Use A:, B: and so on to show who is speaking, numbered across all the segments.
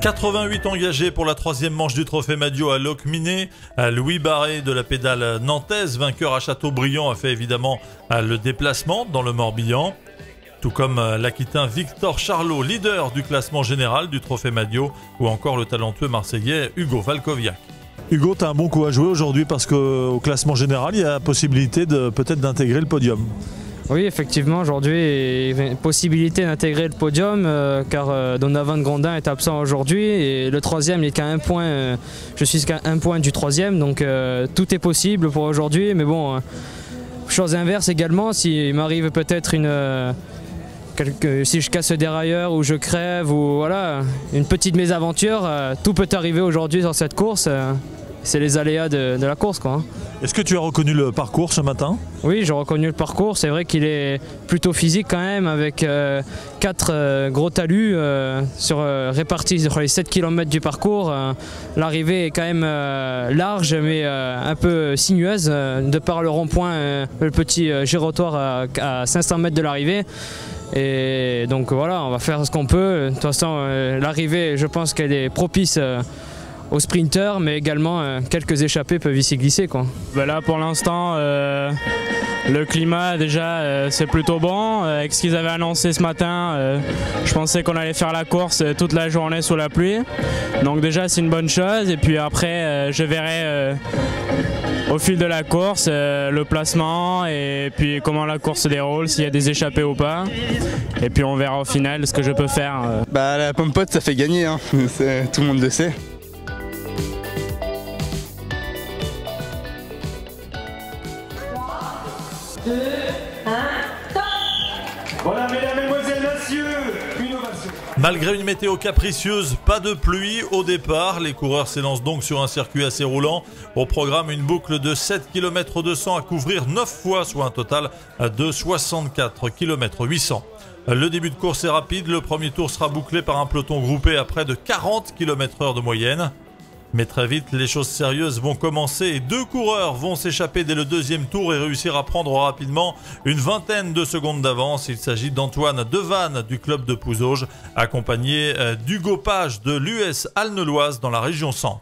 A: 88 engagés pour la troisième manche du Trophée Madio à Locminé. Louis Barré de la pédale nantaise, vainqueur à Châteaubriand, a fait évidemment le déplacement dans le Morbihan. Tout comme l'Aquitain Victor Charlot, leader du classement général du Trophée Madio, ou encore le talentueux Marseillais Hugo Valkoviak.
B: Hugo, tu as un bon coup à jouer aujourd'hui parce qu'au classement général, il y a la possibilité peut-être d'intégrer le podium.
C: Oui, effectivement, aujourd'hui, il y a une possibilité d'intégrer le podium car Donovan Grondin est absent aujourd'hui et le troisième n'est qu'à un point, je suis qu'à un point du troisième, donc tout est possible pour aujourd'hui. Mais bon, chose inverse également, s'il m'arrive peut-être si je casse le dérailleur ou je crève ou voilà, une petite mésaventure, tout peut arriver aujourd'hui dans cette course. C'est les aléas de la course, quoi.
B: Est-ce que tu as reconnu le parcours ce matin?
C: Oui, j'ai reconnu le parcours. C'est vrai qu'il est plutôt physique quand même, avec 4 gros talus répartis sur les 7 km du parcours. L'arrivée est quand même large, mais un peu sinueuse, de par le rond-point, le petit girotoire à 500 mètres de l'arrivée. Et donc voilà, on va faire ce qu'on peut. De toute façon, l'arrivée, je pense qu'elle est propice aux sprinteurs, mais également quelques échappées peuvent y s'y glisser, quoi.
D: Ben là pour l'instant le climat déjà c'est plutôt bon. Avec ce qu'ils avaient annoncé ce matin, je pensais qu'on allait faire la course toute la journée sous la pluie, donc déjà c'est une bonne chose. Et puis après je verrai au fil de la course le placement et puis comment la course se déroule, s'il y a des échappées ou pas, et puis on verra au final ce que je peux faire.
E: Bah la pompote ça fait gagner, hein. Tout le monde le sait.
F: Voilà, mesdames, mesdemoiselles, messieurs, une ovation.
A: Malgré une météo capricieuse, pas de pluie au départ. Les coureurs s'élancent donc sur un circuit assez roulant. Au programme, une boucle de 7 km 200 à couvrir 9 fois, soit un total de 64 km 800. Le début de course est rapide. Le premier tour sera bouclé par un peloton groupé à près de 40 km/h de moyenne. Mais très vite, les choses sérieuses vont commencer et 2 coureurs vont s'échapper dès le deuxième tour et réussir à prendre rapidement une vingtaine de secondes d'avance. Il s'agit d'Antoine Devanne du club de Pouzauges, accompagné d'Hugo Page de l'US Alneloise dans la région centre.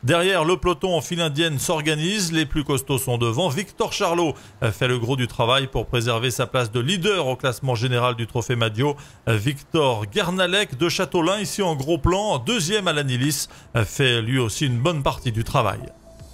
A: Derrière, le peloton en file indienne s'organise, les plus costauds sont devant. Victor Charlot fait le gros du travail pour préserver sa place de leader au classement général du Trophée Madio. Victor Gernalec de Châteaulin, ici en gros plan, deuxième à l'Anilis, fait lui aussi une bonne partie du travail.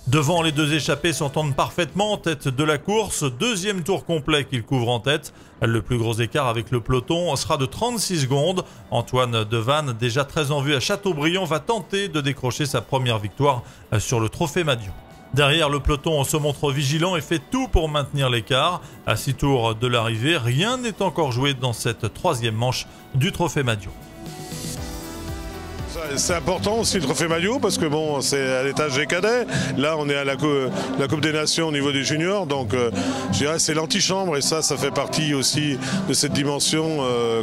A: Devant, les 2 échappés s'entendent parfaitement en tête de la course. Deuxième tour complet qu'il couvre en tête. Le plus gros écart avec le peloton sera de 36 secondes. Antoine Devanne, déjà très en vue à Châteaubriand, va tenter de décrocher sa première victoire sur le Trophée Madio. Derrière, le peloton se montre vigilant et fait tout pour maintenir l'écart. À 6 tours de l'arrivée, rien n'est encore joué dans cette troisième manche du Trophée Madio.
G: C'est important aussi le Trophée Madio parce que bon, c'est à l'étage des cadets. Là, on est à la Coupe des Nations au niveau des juniors, donc je dirais c'est l'antichambre et ça fait partie aussi de cette dimension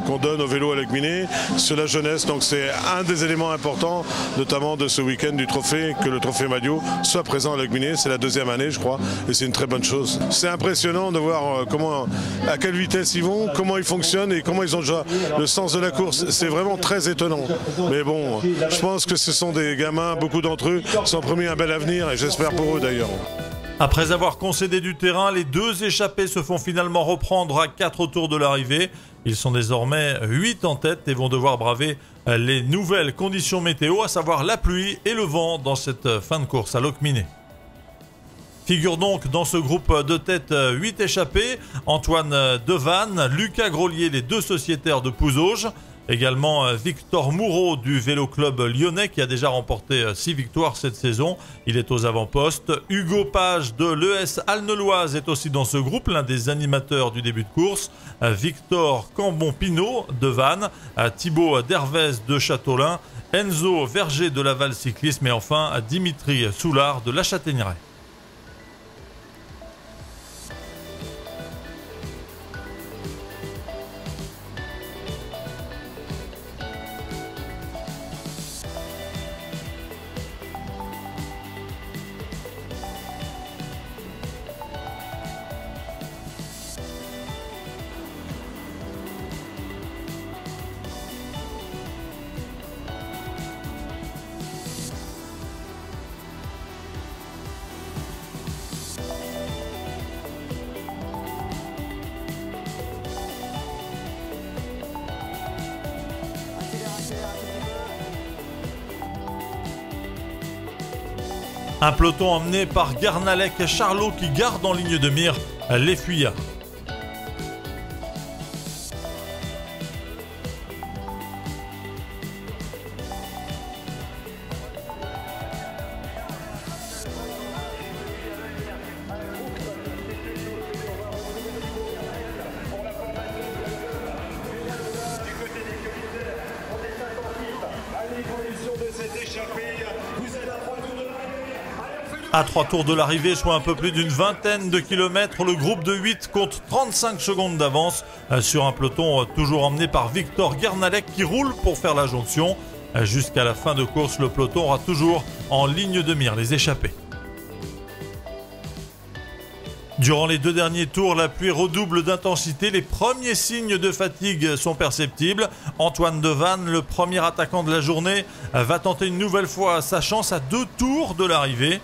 G: qu'on donne au vélo à Locminé sur la jeunesse. Donc c'est un des éléments importants, notamment de ce week-end du Trophée, que le Trophée Madio soit présent à Locminé. C'est la 2e année, je crois, et c'est une très bonne chose. C'est impressionnant de voir à quelle vitesse ils vont, comment ils fonctionnent et comment ils ont déjà le sens de la course. C'est vraiment très étonnant. Mais bon, je pense que ce sont des gamins, beaucoup d'entre eux sont promis un bel avenir et j'espère pour eux d'ailleurs.
A: Après avoir concédé du terrain, les 2 échappés se font finalement reprendre à 4 tours de l'arrivée. Ils sont désormais 8 en tête et vont devoir braver les nouvelles conditions météo, à savoir la pluie et le vent dans cette fin de course à Locminé. Figure donc dans ce groupe de tête 8 échappés, Antoine Devanne, Lucas Grolier, les 2 sociétaires de Pouzauges. Également Victor Moureau du Vélo Club lyonnais qui a déjà remporté 6 victoires cette saison. Il est aux avant-postes. Hugo Page de l'ES Alneloise est aussi dans ce groupe, l'un des animateurs du début de course. Victor Cambon-Pinot de Vannes, Thibaut Dervez de Châteaulin, Enzo Verger de Laval Cyclisme et enfin Dimitri Soulard de La Châtaigneraie. Un peloton emmené par Guernalec et Charlot qui gardent en ligne de mire les fuyards. À 3 tours de l'arrivée, soit un peu plus d'une vingtaine de kilomètres, le groupe de 8 compte 35 secondes d'avance sur un peloton toujours emmené par Victor Guernalec qui roule pour faire la jonction. Jusqu'à la fin de course, le peloton aura toujours en ligne de mire les échappés. Durant les 2 derniers tours, la pluie redouble d'intensité. Les premiers signes de fatigue sont perceptibles. Antoine Devanne, le premier attaquant de la journée, va tenter une nouvelle fois sa chance à 2 tours de l'arrivée.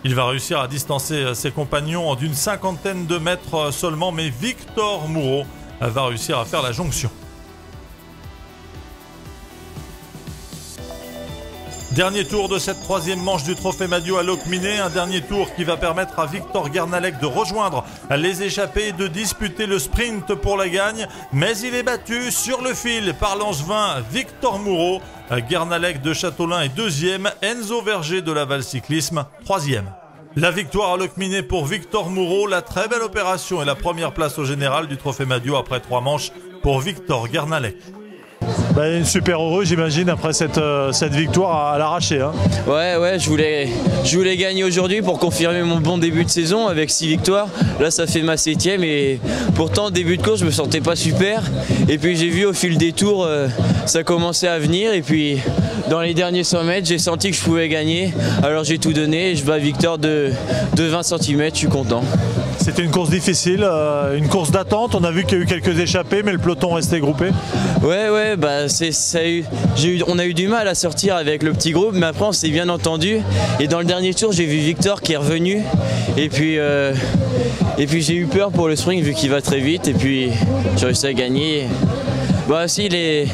A: Il va réussir à distancer ses compagnons d'une cinquantaine de mètres seulement, mais Victor Moureau va réussir à faire la jonction. Dernier tour de cette 3e manche du Trophée Madio à Locminé, un dernier tour qui va permettre à Victor Guernalec de rejoindre les échappés et de disputer le sprint pour la gagne, mais il est battu sur le fil par l'Angevin Victor Moureau. Guernalec de Châteaulin est 2e, Enzo Verger de Laval Cyclisme 3e. La victoire à Locminé pour Victor Moureau, la très belle opération et la première place au général du Trophée Madio après 3 manches pour Victor Guernalec.
B: Super heureux, j'imagine, après cette victoire à l'arraché. Hein.
H: Ouais, je voulais gagner aujourd'hui pour confirmer mon bon début de saison avec 6 victoires. Là, ça fait ma 7e et pourtant, début de course, je me sentais pas super. Et puis, j'ai vu au fil des tours, ça commençait à venir. Et puis, dans les derniers 100 mètres, j'ai senti que je pouvais gagner. Alors, j'ai tout donné et je bats Victor de 20 cm, je suis content.
B: C'était une course difficile, une course d'attente. On a vu qu'il y a eu quelques échappées, mais le peloton restait groupé.
H: Ouais, on a eu du mal à sortir avec le petit groupe, mais après on s'est bien entendu. Et dans le dernier tour, j'ai vu Victor qui est revenu. Et puis j'ai eu peur pour le sprint vu qu'il va très vite. Et puis j'ai réussi à gagner. Bah aussi les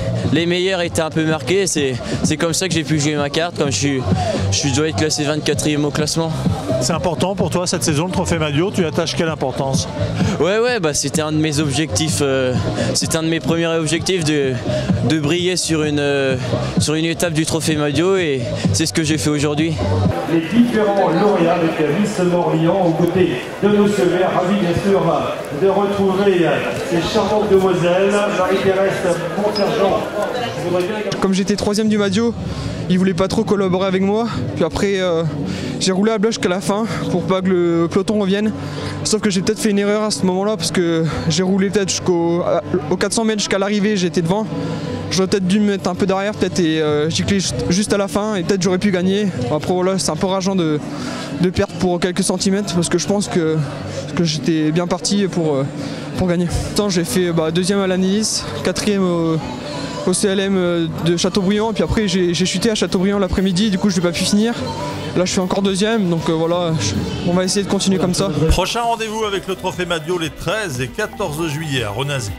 H: meilleurs étaient un peu marqués, c'est comme ça que j'ai pu jouer ma carte, comme je dois être classé 24e au classement.
B: C'est important pour toi cette saison, le Trophée Madio, tu attaches quelle importance?
H: Ouais, c'était un de mes objectifs, c'était un de mes premiers objectifs de briller sur une étape du Trophée Madio et c'est ce que j'ai fait aujourd'hui.
F: Les différents lauréats avec Miss Morbihan aux côtés de nos sœurs, ravis bien sûr de retrouver ces charmantes demoiselles, Marie-Thérèse Monterjean.
I: Comme j'étais 3e du Madio, ils voulaient pas trop collaborer avec moi. Puis après, j'ai roulé à bloc jusqu'à la fin pour pas que le peloton revienne. Sauf que j'ai peut-être fait une erreur à ce moment-là parce que j'ai roulé peut-être jusqu'au 400 mètres jusqu'à l'arrivée, j'étais devant. J'aurais peut-être dû me mettre un peu derrière peut-être et gicler juste à la fin et peut-être j'aurais pu gagner. Après voilà, c'est un peu rageant de perdre pour quelques centimètres parce que je pense que j'étais bien parti pour gagner. J'ai fait 2e à l'Anilis, 4e au CLM de Châteaubriand, puis après j'ai chuté à Châteaubriand l'après-midi, du coup je n'ai pas pu finir. Là je suis encore 2e, donc voilà, on va essayer de continuer comme ça.
A: Prochain rendez-vous avec le Trophée Madio les 13 et 14 juillet à Renazé.